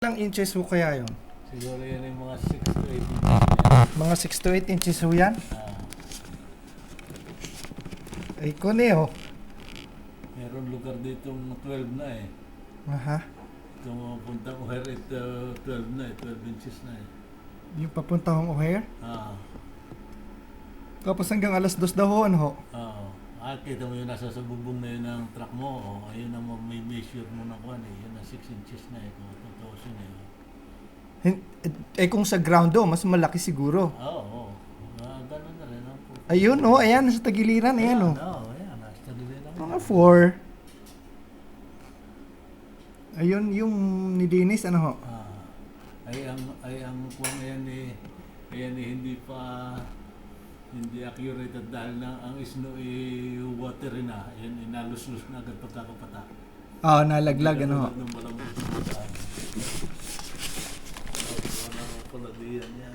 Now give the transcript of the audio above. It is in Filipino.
Ilang inches ho kaya yun? Siguro yan yung mga 6 to 8 inches na yan. Mga 6 to 8 inches ho yan? Ay, kone ho. Meron lugar dito 12 na eh. Aha. Kung punta ko here, 12 na eh, 12 inches na eh. Yung papunta hong O'Hare. Tapos hanggang alas 2 daw ho, ano ho? Kita mo yung nasa sa bubong na yun ng truck mo, ayun ang may measure mo na kuhan eh, yun ang 6 inches na eh, kung 2,000 eh. Eh kung sa ground do, mas malaki siguro. Oo, ganun na rin. Ayun ho, ayan, nasa tagiliran, ayan ho. Ayan, nasa tagiliran. Mga 4. Ayun, yung nilinis, ano ho? Ay ang kuhan ayan eh, hindi accurate at dahil na ang snow water na, yan inaluslus na agad pagkakapata. Nalaglag, ano ho? Nung malamang sumutaan. Wala pala diyan yan.